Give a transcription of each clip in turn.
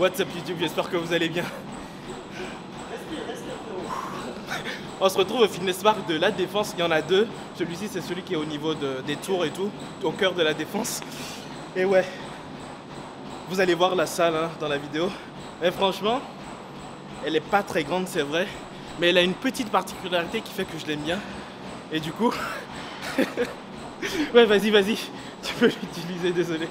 What's up YouTube, j'espère que vous allez bien. On se retrouve au fitness park de la Défense, il y en a deux. Celui-ci c'est celui qui est au niveau des tours et tout, au cœur de la Défense. Et ouais, vous allez voir la salle hein, dans la vidéo. Mais franchement, elle est pas très grande c'est vrai, mais elle a une petite particularité qui fait que je l'aime bien. Et du coup, ouais vas-y, tu peux l'utiliser, désolé.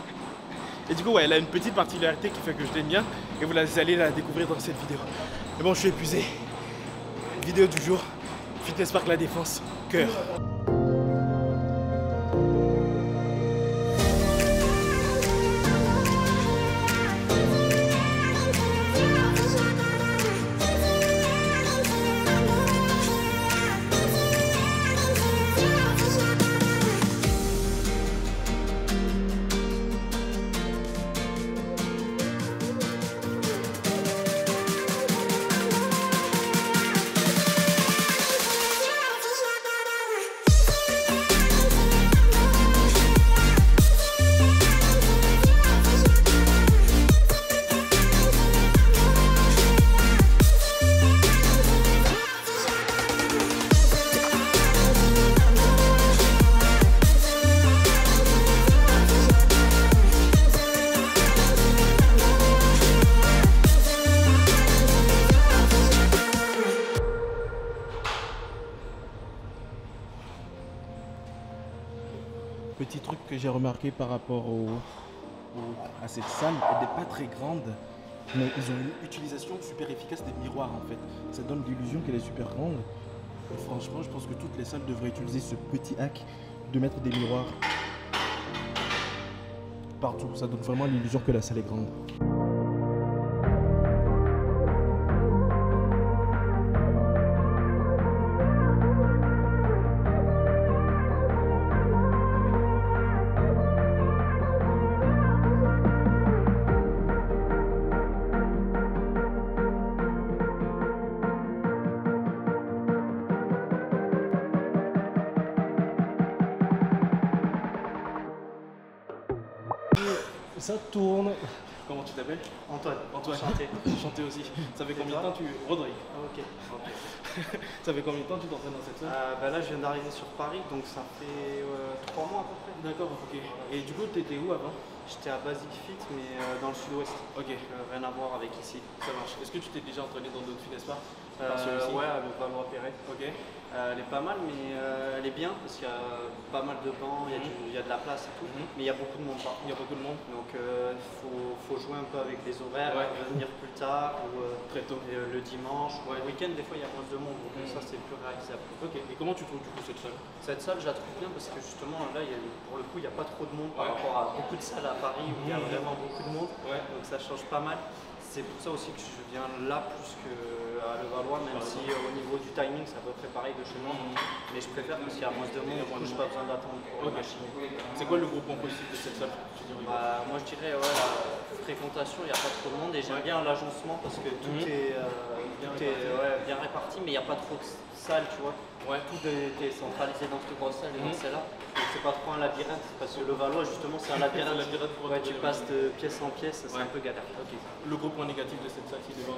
Et du coup, ouais, elle a une petite particularité qui fait que je l'aime bien et vous allez la découvrir dans cette vidéo. Mais bon, je suis épuisé. Vidéo du jour, Fitness Park La Défense, cœur. Petit truc que j'ai remarqué par rapport à cette salle, elle n'est pas très grande, mais ils ont une utilisation super efficace des miroirs en fait. Ça donne l'illusion qu'elle est super grande. Et franchement, je pense que toutes les salles devraient utiliser ce petit hack de mettre des miroirs partout. Ça donne vraiment l'illusion que la salle est grande. Ça tourne. Comment tu t'appelles? Antoine. Chanté. Chanté aussi. Ça fait combien de temps tu... Rodrigue. Ah, ok. Ça fait combien de temps tu t'entraînes dans cette salle? Là, je viens d'arriver sur Paris, donc ça fait 3 mois à peu près. D'accord, ok. Et du coup, t'étais où avant? J'étais à Basic Fit, mais dans le sud-ouest. Ok. Rien à voir avec ici. Ça marche. Est-ce que tu t'es déjà entraîné dans d'autres fitness parks? Ouais, à Levallois-Perret. Ok. Elle est pas mal, mais elle est bien parce qu'il y a pas mal de bancs, il y a de la place et tout, mais il y a beaucoup de monde par contre. Il y a beaucoup de monde. Donc faut jouer un peu avec les horaires, venir plus tard ou très tôt. Le dimanche. Le week-end, des fois, il y a moins de monde, donc ça c'est plus réalisable. Ok. Et comment tu trouves du coup cette salle? Cette salle, je la trouve bien parce que justement là, pour le coup, il n'y a pas trop de monde par rapport à beaucoup de salles à Paris où il y a vraiment beaucoup de monde. Donc ça change pas mal. C'est pour ça aussi que je viens là plus qu'à Levallois, même si au niveau du timing c'est à peu près pareil de chez moi. Mais je préfère parce qu'il y a moins de monde, du coup je n'ai pas besoin d'attendre pour la machine. C'est quoi le gros point positif de cette salle? Moi je dirais la fréquentation, il n'y a pas trop de monde et j'aime bien l'agencement parce que tout est bien réparti, mais il n'y a pas trop de salles, tu vois. Tout est centralisé dans cette grosse salle et dans celle-là. Donc c'est pas trop un labyrinthe parce que le Valois justement c'est un labyrinthe. Tu passes de pièce en pièce, c'est un peu galère. Le gros point négatif de cette salle, c'est de voir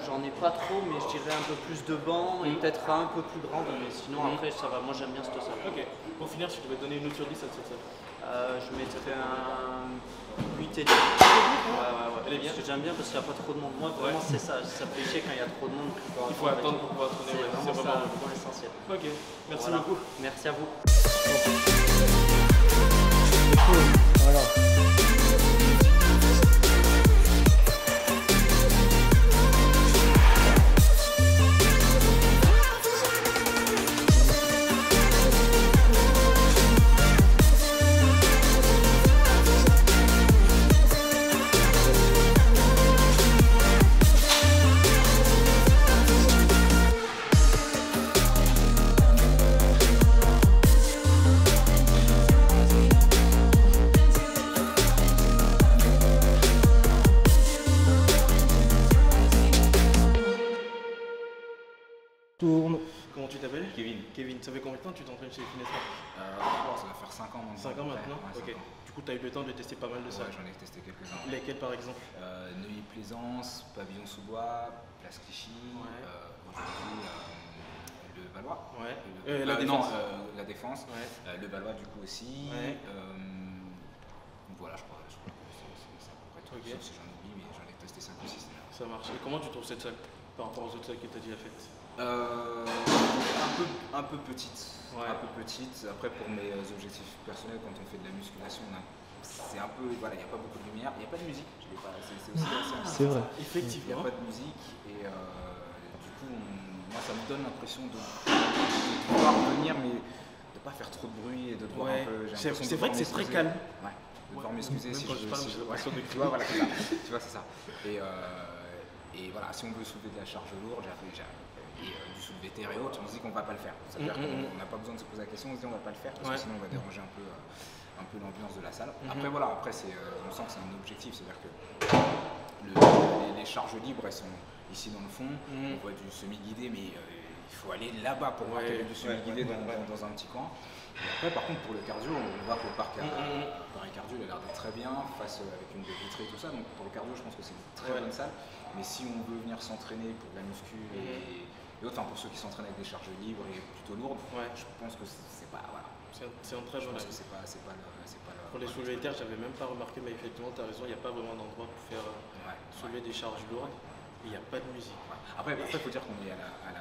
j'en ai pas trop, mais je dirais un peu plus de bancs et peut-être un peu plus grande, mais sinon après ça va, moi j'aime bien cette salle. Ok, pour finir, si tu devais donner une note sur 10 à cette salle? Je mettrais un 8 et 10. Elle est bien. Parce que j'aime bien parce qu'il n'y a pas trop de monde. Moi vraiment c'est ça, ça fait chier quand il y a trop de monde. Il faut attendre pour pouvoir tourner, c'est vraiment le point essentiel. Ok, merci beaucoup. Merci à vous. Voilà. Tourne. Comment tu t'appelles? Kevin. Kevin, ça fait combien de temps que tu t'entraînes chez Fitness Park? Ça va faire 5 ans maintenant. 5 ans maintenant? Ouais, Ok. 5 ans. Du Du coup, tu as eu le temps de tester pas mal de salles. Ouais, j'en ai testé quelques-uns. Lesquels par exemple? Neuilly-Plaisance, Pavillon-sous-Bois, Place Clichy, aujourd'hui le Valois. Ouais. La Défense. Non, la Défense. Ouais. Le Valois du coup aussi. Ouais. Voilà, je crois que c'est à peu près tout. Ok. Sauf si j'en oublie, mais j'en ai testé 5 ou 6 déjà. Ça marche. Et comment tu trouves cette salle par rapport aux autres salles que tu as déjà faites? Un peu petite. Ouais. Un peu petite. Après, pour mes objectifs personnels, quand on fait de la musculation, c'est un peu. Voilà, il n'y a pas beaucoup de lumière, il n'y a pas de musique. C'est aussi assez C'est vrai. Effectivement. Il n'y a pas de musique et du coup, moi, ça me donne l'impression de pouvoir venir, mais de ne pas faire trop de bruit et de devoir un peu. C'est vrai que c'est très calme. Ouais. De devoir m'excuser si quand je parle, j'ai l'impression de tu vois, voilà, c'est ça. Tu vois, c'est ça. Et voilà, si on veut soulever de la charge lourde, et du soulevé terre et autres, on se dit qu'on ne va pas le faire. Ça veut dire qu'on n'a pas besoin de se poser la question, on se dit on ne va pas le faire parce que sinon on va déranger un peu l'ambiance de la salle. Après voilà, on sent que c'est un objectif, c'est-à-dire que les charges libres elles sont ici dans le fond, on voit du semi-guidé mais il faut aller là-bas pour voir qu'il y a du semi-guidé dans un petit coin. Et après par contre pour le cardio, on voit que le parc Paris Cardio il a l'air d'être très bien avec une baie vitrée et tout ça, donc pour le cardio je pense que c'est une très bonne salle. Mais si on veut venir s'entraîner pour de la muscu et autres, enfin pour ceux qui s'entraînent avec des charges libres et plutôt lourdes, je pense que c'est pas. Voilà. C'est un très bon avis. C'est pas le. Pour les soulevés de terre, j'avais même pas remarqué, mais effectivement, tu as raison, il n'y a pas vraiment d'endroit pour faire soulever des charges lourdes et il n'y a pas de musique. Après, il faut dire qu'on est à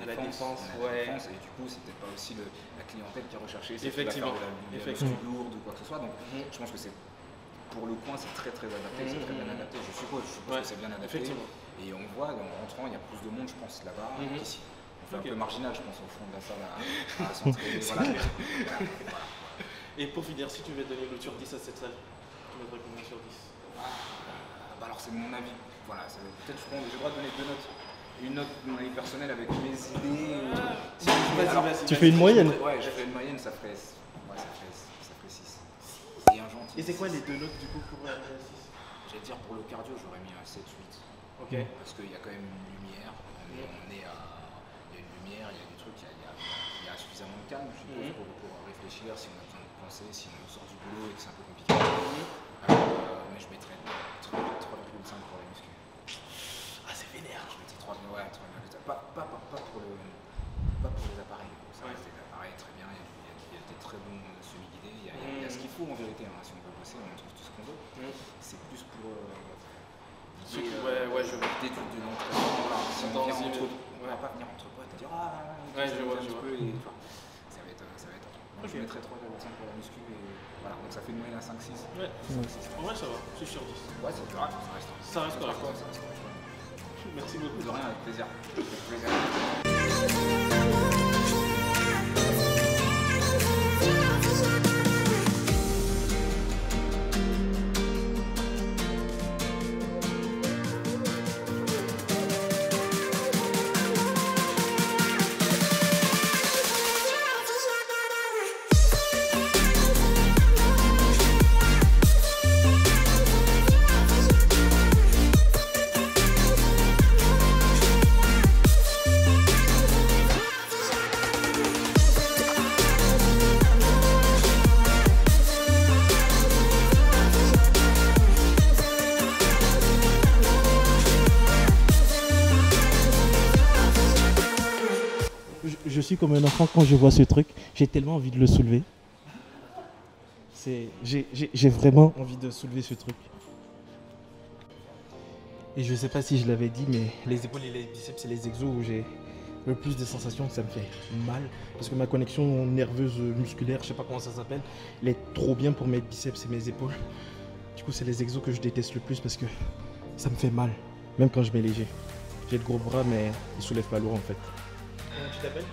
la défense, et du coup, c'est peut-être pas aussi la clientèle qui est recherchée, c'est qui va faire de la muscu lourde ou quoi que ce soit. Donc, je pense que c'est. Pour le coin, c'est très adapté, c'est très bien adapté, je suppose que c'est bien adapté. Et on voit, en rentrant, il y a plus de monde, je pense, là-bas qu'ici. On fait un peu marginal, je pense, au fond de la salle à s'entraîner. Voilà. Et pour finir, si tu veux donner le sur 10 à cette salle, tu mettrais combien sur 10? Alors, c'est mon avis. Voilà, peut-être j'ai le droit de donner 2 notes. Une note de mon avis personnel avec mes idées. Vas-y. Tu fais une moyenne? Ouais, j'ai fait une moyenne, ça ferait 6. Et un gentil. Et c'est quoi les 2 notes du coup pour arriver à 6? J'allais dire pour le cardio, j'aurais mis un 7-8. Ok. Parce qu'il y a quand même une lumière. Il y a une lumière, il y a des trucs, il y a suffisamment de calme, je suppose, pour réfléchir si on a besoin de penser, si on sort du boulot et que c'est un peu compliqué. Mais je mettrais 3,5 pour la muscu. Ah, c'est vénère. Je mettrais 3,5. Pas pour les appareils. Ça reste des appareils très bien, il y a des très bons semi-guidés, il y a ce qu'il faut en vérité. Si on veut bosser, on trouve tout ce qu'on veut. C'est plus pour je vois. L'idée de l'entraînement. Si on va pas venir entre potes et dire je vois. Ça va être je mettrais 3,5 pour la muscu et voilà, donc ça fait une moyenne à 5-6. Ouais. En vrai ça va, c'est sur 10. Ouais, c'est correct, ça reste correct. Merci beaucoup. De rien, avec plaisir. Je suis comme un enfant quand je vois ce truc. J'ai tellement envie de le soulever. J'ai vraiment envie de soulever ce truc. Et je sais pas si je l'avais dit, mais les épaules et les biceps, c'est les exos où j'ai le plus de sensations que ça me fait mal. Parce que ma connexion nerveuse musculaire, je sais pas comment ça s'appelle, elle est trop bien pour mes biceps et mes épaules. Du coup, c'est les exos que je déteste le plus parce que ça me fait mal, même quand je mets léger. J'ai de gros bras, mais ils soulèvent pas lourd en fait. Comment tu t'appelles?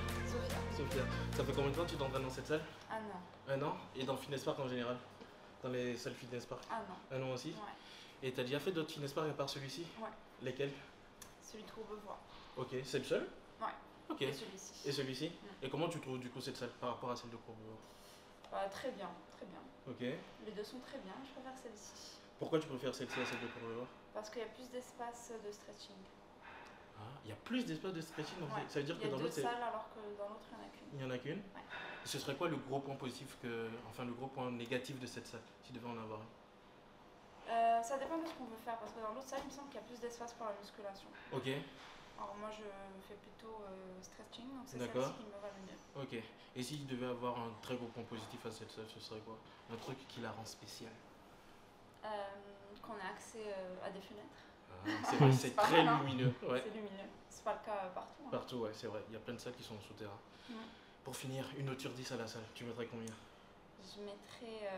Sophia. Ça fait combien de temps que tu t'entraînes dans cette salle? 1 an. 1 an? Et dans Fitness Park en général? Dans les salles Fitness Park? 1 an. 1 an aussi? Ouais. Et t'as déjà fait d'autres Fitness Park à part celui-ci? Ouais. Lesquels? Celui de Courbevoie. Ok, c'est le seul? Ouais. Ok. Et celui-ci. Et celui-ci? Et comment tu trouves du coup cette salle par rapport à celle de Courbevoie? Très bien, très bien. Ok. Les deux sont très bien, je préfère celle-ci. Pourquoi tu préfères celle-ci à celle de Courbevoie? Parce qu'il y a plus d'espace de stretching. Ah, il y a plus d'espace de stretching, donc Ouais. ça veut dire que dans l'autre il y a 2 salles alors que dans l'autre il n'y en a qu'une. il n'y en a qu'une? Ouais. Ce serait quoi le gros point positif, enfin le gros point négatif de cette salle, si tu devais en avoir un? Ça dépend de ce qu'on veut faire, parce que dans l'autre salle, il me semble qu'il y a plus d'espace pour la musculation. Ok, Alors moi, je fais plutôt stretching, donc c'est D'accord. celle-ci qui me va le mieux. ok. Et si tu devais avoir un très gros point positif à cette salle, ce serait quoi? Un truc qui la rend spéciale. Qu'on a accès à des fenêtres. C'est vrai, c'est C'est pas très mal, hein. lumineux. Ouais. C'est lumineux. C'est pas le cas partout. Hein. Partout, ouais, c'est vrai. Il y a plein de salles qui sont souterrains. Ouais. Pour finir, une note sur 10 à la salle, tu mettrais combien? Je mettrais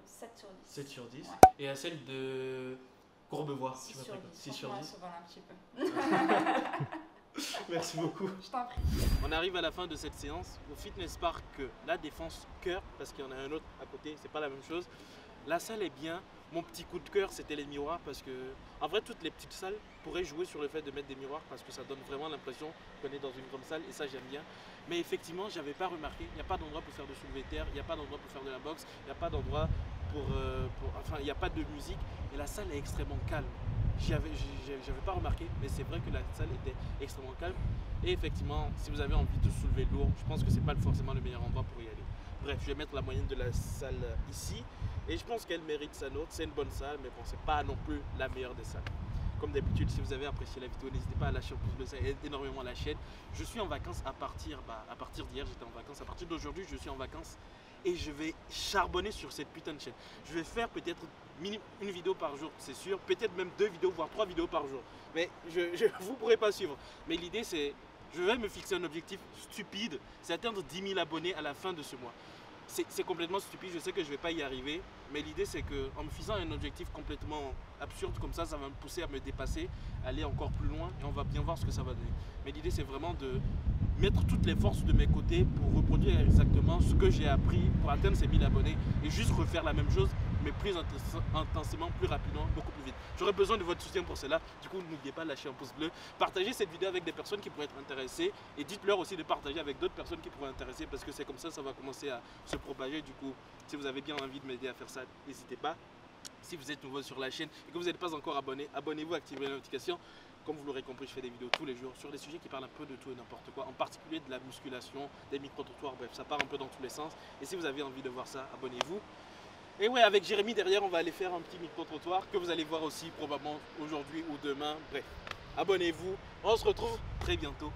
7 sur 10. 7 sur 10. Ouais. Et à celle de Courbevoie, 6 tu sur mettrais 10. 6 sur Franchement, 10. elle se vole un petit peu. Merci beaucoup. Je t'en prie. On arrive à la fin de cette séance au Fitness Park La Défense Cœur, parce qu'il y en a un autre à côté, c'est pas la même chose. La salle est bien. Mon petit coup de cœur, c'était les miroirs, parce que en vrai, toutes les petites salles pourraient jouer sur le fait de mettre des miroirs, parce que ça donne vraiment l'impression qu'on est dans une grande salle, et ça j'aime bien. Mais effectivement, j'avais pas remarqué, il n'y a pas d'endroit pour faire de soulevé de terre, il n'y a pas d'endroit pour faire de la boxe, il n'y a pas d'endroit enfin, il n'y a pas de musique, et la salle est extrêmement calme. J'avais pas remarqué, mais c'est vrai que la salle était extrêmement calme. Et effectivement, si vous avez envie de soulever lourd, je pense que c'est pas forcément le meilleur endroit pour y aller. Bref, je vais mettre la moyenne de la salle ici. Et je pense qu'elle mérite sa note. C'est une bonne salle, mais bon, c'est pas non plus la meilleure des salles. Comme d'habitude, si vous avez apprécié la vidéo, n'hésitez pas à lâcher un pouce bleu, ça aide énormément la chaîne. Je suis en vacances à partir d'hier, j'étais en vacances. À partir d'aujourd'hui, je suis en vacances. Et je vais charbonner sur cette putain de chaîne. Je vais faire peut-être une vidéo par jour, c'est sûr. Peut-être même 2 vidéos, voire 3 vidéos par jour. Mais vous ne pourrez pas suivre. Mais l'idée, c'est, je vais me fixer un objectif stupide. C'est atteindre 10 000 abonnés à la fin de ce mois. C'est complètement stupide, je sais que je ne vais pas y arriver. Mais l'idée, c'est qu'en me fixant un objectif complètement absurde comme ça va me pousser à me dépasser, aller encore plus loin. Et on va bien voir ce que ça va donner. Mais l'idée, c'est vraiment de mettre toutes les forces de mes côtés pour reproduire exactement ce que j'ai appris pour atteindre ces 1000 abonnés et juste refaire la même chose mais plus intensément, plus rapidement, beaucoup plus vite. J'aurais besoin de votre soutien pour cela. Du coup, n'oubliez pas de lâcher un pouce bleu, partagez cette vidéo avec des personnes qui pourraient être intéressées et dites-leur aussi de partager avec d'autres personnes qui pourraient être intéressées parce que c'est comme ça va commencer à se propager. Du coup, si vous avez bien envie de m'aider à faire ça, n'hésitez pas. Si vous êtes nouveau sur la chaîne et que vous n'êtes pas encore abonné, abonnez-vous, activez la notification. Comme vous l'aurez compris, je fais des vidéos tous les jours sur des sujets qui parlent un peu de tout et n'importe quoi, en particulier de la musculation, des micro-trottoirs, bref, ça part un peu dans tous les sens. Et si vous avez envie de voir ça, abonnez-vous. Et ouais, avec Jérémy derrière, on va aller faire un petit micro-trottoir que vous allez voir aussi probablement aujourd'hui ou demain. Bref, abonnez-vous. On se retrouve très bientôt.